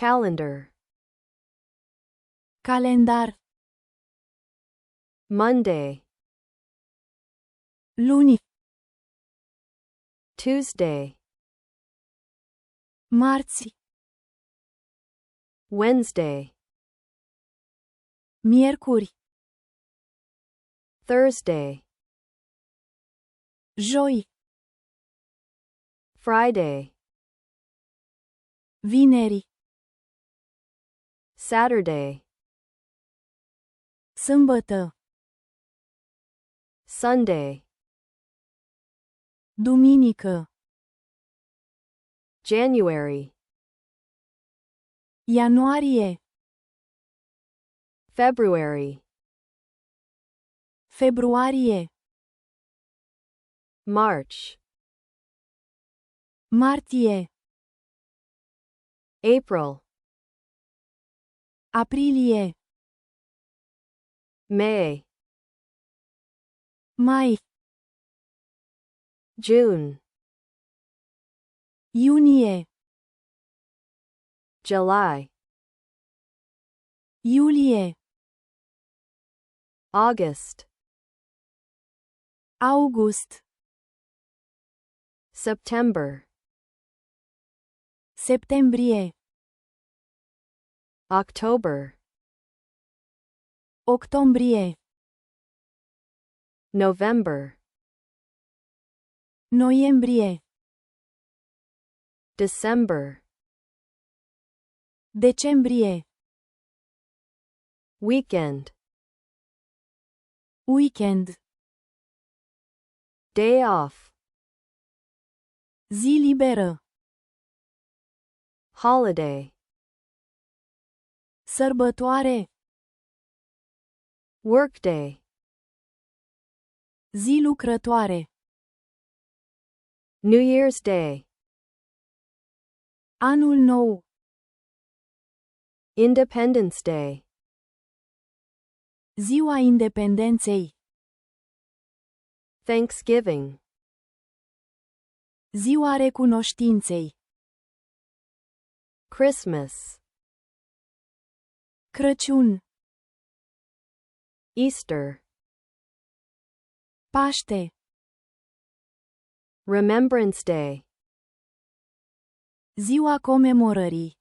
calendar, calendar, Monday, luni, Tuesday, marți, Wednesday, miercuri, Thursday, joi, Friday, vineri, Saturday, sâmbătă, Sunday, duminică, January, ianuarie, February, februarie, March, martie, April, aprilie, May, mai, June, iunie, July, iulie, August, august, September, septembrie, October, octombrie, November, noiembrie, December, decembrie, weekend, weekend, day off, zi liberă, holiday, sărbătoare, workday, zi lucrătoare, New Year's Day, anul nou, Independence Day, ziua independenței, Thanksgiving, ziua recunoștinței, Christmas, Crăciun, Easter, Paște, Remembrance Day, ziua comemorării,